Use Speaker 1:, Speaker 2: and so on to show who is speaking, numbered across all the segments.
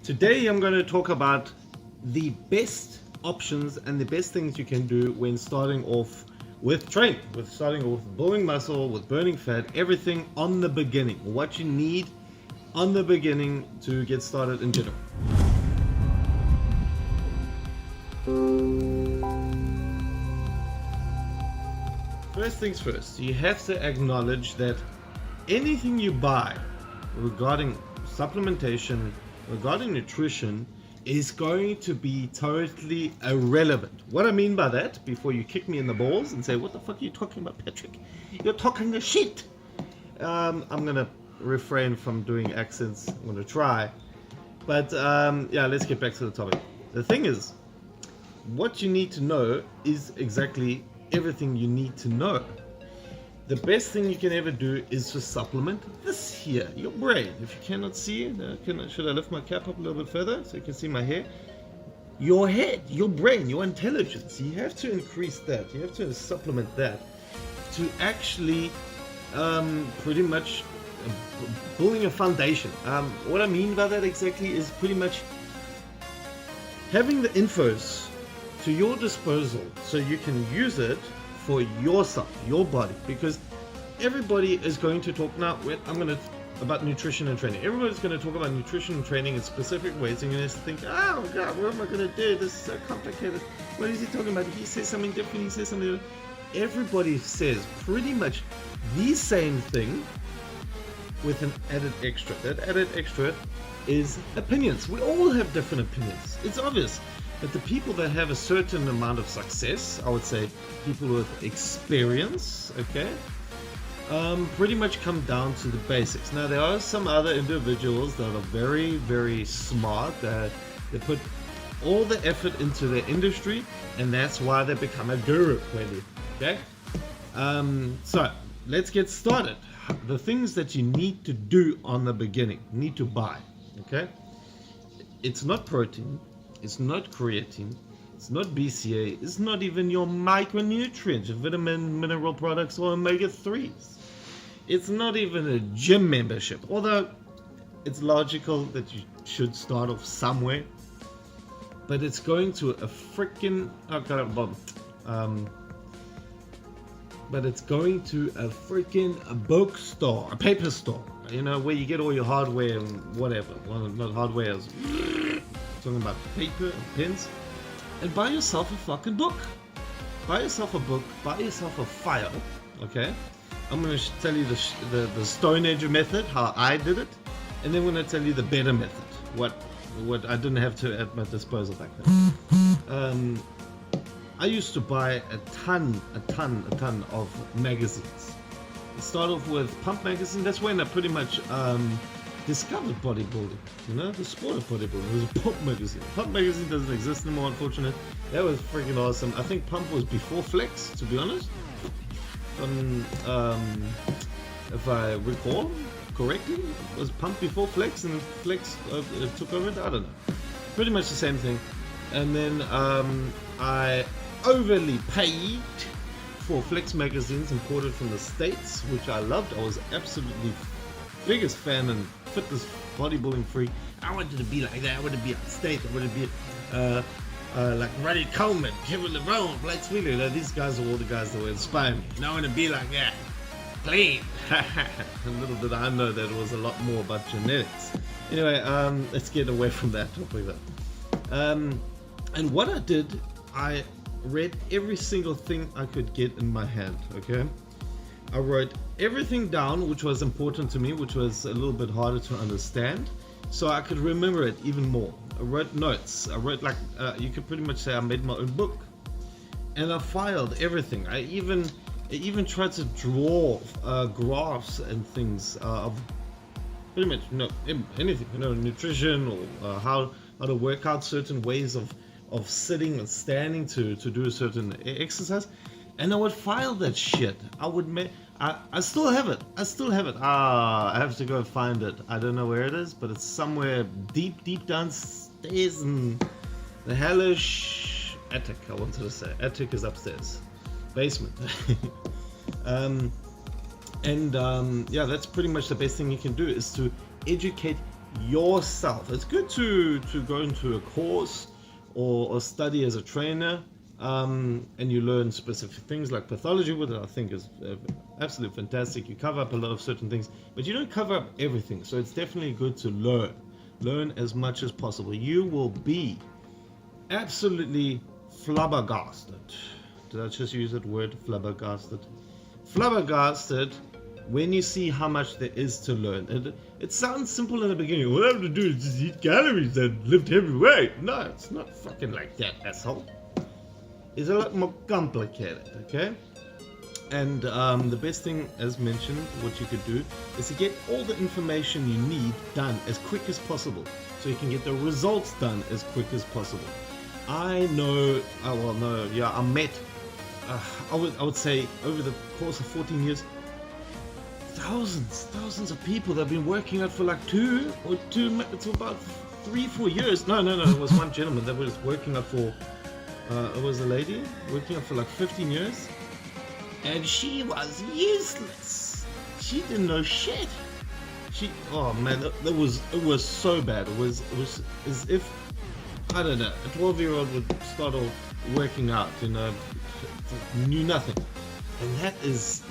Speaker 1: Today I'm going to talk about the best options and the best things you can do when starting off with training, with starting off with building muscle, with burning fat, everything on the beginning, what you need on the beginning to get started in general. First things first, you have to acknowledge that anything you buy regarding supplementation, regarding nutrition, is going to be totally irrelevant. What I mean by that, before you kick me in the balls and say, what the fuck are you talking about, Patrick? You're talking the shit. I'm gonna refrain from doing accents. I'm gonna try. But yeah, let's get back to the topic. The thing is, what you need to know is exactly everything you need to know. The best thing you can ever do is to supplement this here, your brain. If you cannot see, should I lift my cap up a little bit further so you can see my hair? Your head, your brain, your intelligence. You have to increase that. You have to supplement that to actually pretty much building a foundation. What I mean by that exactly is pretty much having the infos to your disposal so you can use it for yourself, your body, because everybody is going to talk now. About nutrition and training. Everybody's going to talk about nutrition and training in specific ways, and you're going to think, oh god, what am I going to do? This is so complicated. What is he talking about? He says something different. He says something different. Everybody says pretty much the same thing with an added extra. That added extra is opinions. We all have different opinions. It's obvious. But the people that have a certain amount of success, I would say people with experience, okay, pretty much come down to the basics. Now there are some other individuals that are very, very smart, that they put all the effort into their industry, and that's why they become a guru, really, okay? So let's get started. The things that you need to do on the beginning, need to buy, okay? It's not protein. It's not creatine, it's not BCA, it's not even your micronutrients, vitamin, mineral products, or omega-3s. It's not even a gym membership, although it's logical that you should start off somewhere. But it's going to a freaking, but it's going to a freaking bookstore, a paper store, you know, where you get all your hardware and whatever. Well, not hardware, talking about paper and pens, and buy yourself a fucking book. Buy yourself a book, buy yourself a file, okay? I'm going to tell you the Stone Age method, how I did it, and then I'm going to tell you the better method, what I didn't have to at my disposal back then. I used to buy a ton of magazines. I started off with Pump magazine. That's when I pretty much discovered bodybuilding, you know, the sport of bodybuilding. It was Pump magazine. Pump magazine doesn't exist anymore, unfortunately. That was freaking awesome. I think Pump was before Flex, to be honest. If I recall correctly, it was Pump before Flex, and Flex took over it. I don't know. Pretty much the same thing. And then I overly paid for Flex magazines imported from the States, which I loved. I was absolutely biggest fan and fitness bodybuilding freak. I wanted to be like that. I wanted to be on stage. I wanted to be like Roddy Coleman, Kevin Lerone, Blake Wheeler. You know, these guys are all the guys that were inspiring me. And I want to be like that. Clean. And little did I know that it was a lot more about genetics. Anyway, let's get away from that topic though. And what I did, I read every single thing I could get in my hand, okay? I wrote everything down which was important to me, which was a little bit harder to understand, so I could remember it even more. I wrote notes. I wrote like, you could pretty much say I made my own book. And I filed everything. I even tried to draw graphs and things of pretty much, you know, anything, you know, nutrition or how to work out certain ways of sitting and standing to do a certain exercise. And I would file that shit. I still have it. I have to go find it. I don't know where it is, but it's somewhere deep downstairs in the hellish attic. I wanted to say attic is upstairs, basement. Yeah, that's pretty much the best thing you can do, is to educate yourself. It's good to go into a course or study as a trainer, and you learn specific things like pathology, which I think is absolutely fantastic. You cover up a lot of certain things, but you don't cover up everything. So it's definitely good to learn as much as possible. You will be absolutely flabbergasted. Did I just use that word, flabbergasted? Flabbergasted when you see how much there is to learn. It sounds simple in the beginning. What I have to do is just eat calories and lift heavy weight. No, it's not fucking like that, asshole. It's a lot more complicated, okay? And the best thing, as mentioned, what you could do is to get all the information you need done as quick as possible, so you can get the results done as quick as possible. I know, I met, I would say over the course of 14 years, thousands of people that have been working out for like it's about 3-4 years. No, it was one gentleman that was working out for, it was a lady working out for like 15 years. And she was useless. She didn't know shit. Oh man, it was so bad. It was as if, I don't know, a 12-year-old would start off working out, knew nothing. And that is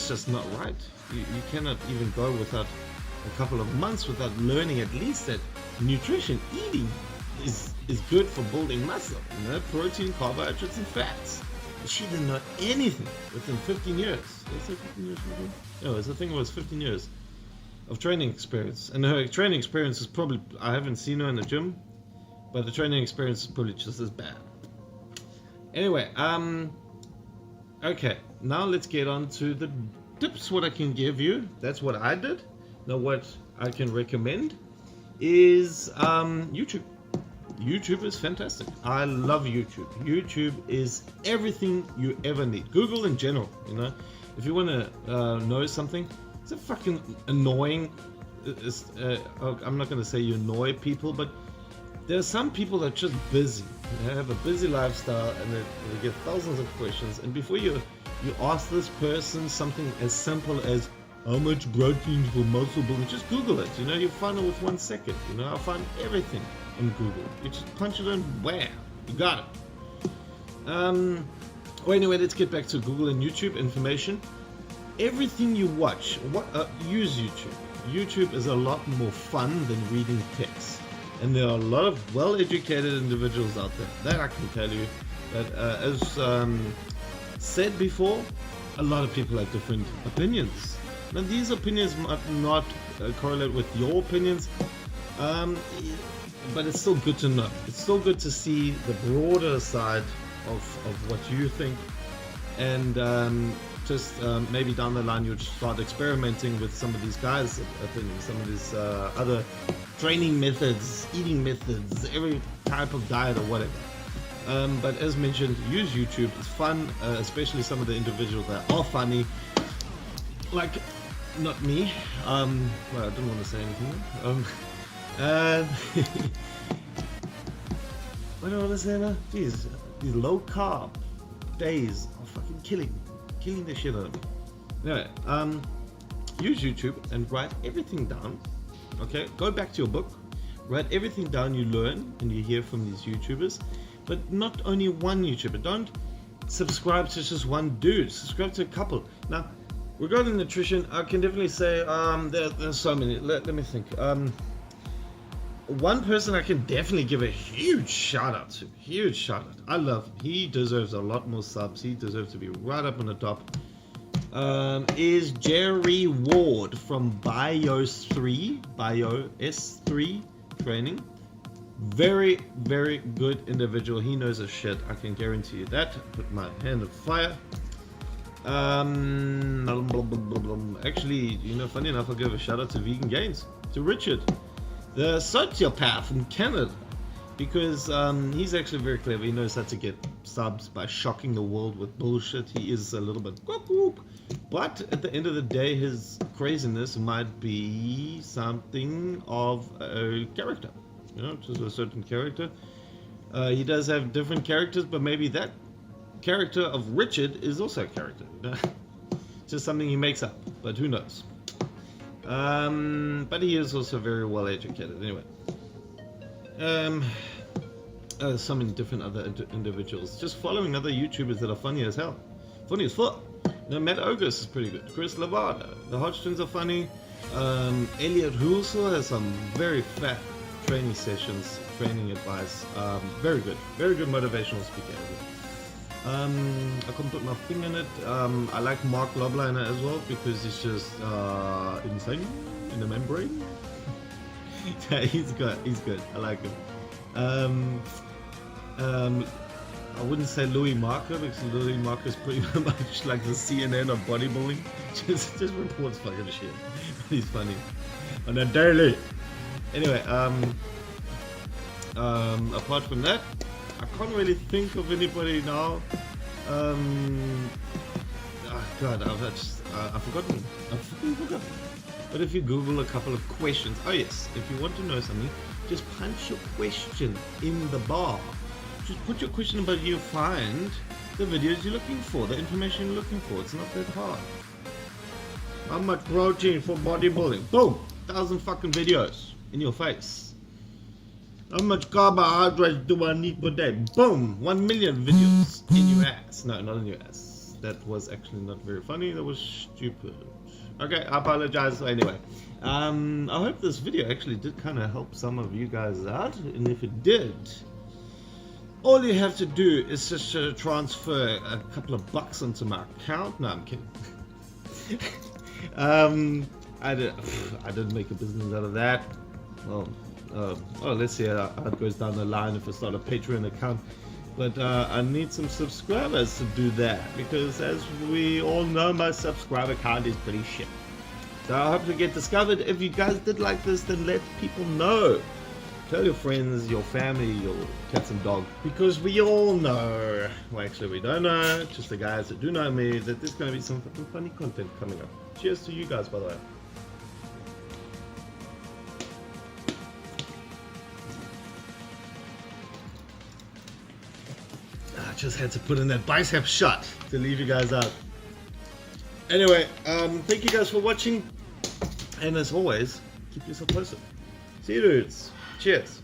Speaker 1: just not right. You cannot even go without a couple of months without learning at least that nutrition, eating is good for building muscle, protein, carbohydrates and fats. She didn't know anything within 15 years. Did I say 15 years? No, I think it was 15 years of training experience. And her training experience is probably, I haven't seen her in the gym, but the training experience is probably just as bad. Anyway, okay, now let's get on to the tips, what I can give you. That's what I did. Now what I can recommend is YouTube. YouTube is fantastic. I love YouTube. YouTube is everything you ever need. Google in general, if you want to know something, it's a fucking annoying. I'm not going to say you annoy people, but there are some people that are just busy. They have a busy lifestyle and they get thousands of questions. And before you ask this person something as simple as how much protein for muscle building, just Google it. You find it with 1 second. I find everything in Google. You just punch it in, wham, you got it. Well, anyway, let's get back to Google and YouTube information. Everything you watch, use YouTube. YouTube is a lot more fun than reading text. And there are a lot of well-educated individuals out there, that I can tell you. That as said before, a lot of people have different opinions. Now these opinions might not correlate with your opinions, but it's still good to know. It's still good to see the broader side of what you think, and just maybe down the line you'll start experimenting with some of these guys' opinions, some of these other training methods, eating methods, every type of diet or whatever. But as mentioned, use YouTube. It's fun, especially some of the individuals that are funny, like not me. Well, I didn't want to say anything. What do I want to say now? Jeez, these low carb days are fucking killing the shit out of me. Anyway, use YouTube and write everything down. Okay, go back to your book, write everything down you learn and you hear from these YouTubers, but not only one YouTuber. Don't subscribe to just one dude. Subscribe to a couple. Now, regarding nutrition, I can definitely say there's so many. Let me think. One person I can definitely give a huge shout out to. Huge shout out. I love him. He deserves a lot more subs. He deserves to be right up on the top. Is Jerry Ward from Bios 3 training. Very, very good individual. He knows his shit. I can guarantee you that. Put my hand on fire. Actually, funny enough, I'll give a shout out to Vegan Gains, to Richard, the sociopath from Canada, because he's actually very clever. He knows how to get subs by shocking the world with bullshit. He is a little bit whoop, but at the end of the day, his craziness might be something of a character, just a certain character. He does have different characters, but maybe that character of Richard is also a character, just something he makes up, but who knows. But he is also very well educated. Anyway, so many different other individuals. Just following other YouTubers that are funny as hell. Funny as fuck. No, Matt Ogus is pretty good. Chris Lovato. The Hodgtons are funny. Elliot Russo has some very fat training sessions, training advice. Very good. Very good motivational speaker. I couldn't put my finger in it. I like Mark Lobliner as well because he's just insane in the membrane. Yeah, he's good. He's good. I like him. I wouldn't say Louis Marker because Louis Marker is pretty much like the CNN of bodybuilding. Just reports fucking shit. But he's funny on a daily. Anyway, apart from that, I can't really think of anybody now. Oh God, I've forgotten. I've fucking forgotten. But if you Google a couple of questions, oh yes, if you want to know something, just punch your question in the bar. Just put your question about you find the videos you're looking for, the information you're looking for. It's not that hard. How much protein for bodybuilding? Boom! 1,000 fucking videos in your face. How much carbohydrates do I need per day? Boom! 1 million videos in your ass. No, not in your ass. That was actually not very funny. That was stupid. Okay, I apologize. Anyway, I hope this video actually did kind of help some of you guys out. And if it did, all you have to do is just transfer a couple of bucks onto my account. No, I'm kidding. I didn't make a business out of that. Well, let's see how it goes down the line if I start a Patreon account. But I need some subscribers to do that because, as we all know, my subscriber count is pretty shit. So I hope to get discovered. If you guys did like this, then let people know. Tell your friends, your family, your cats and dogs, because we all know, well actually we don't know, just the guys that do know me, that there's going to be some fucking funny content coming up. Cheers to you guys, by the way. I just had to put in that bicep shot to leave you guys out. Anyway, thank you guys for watching, and as always, keep yourself posted. See you dudes. Cheers.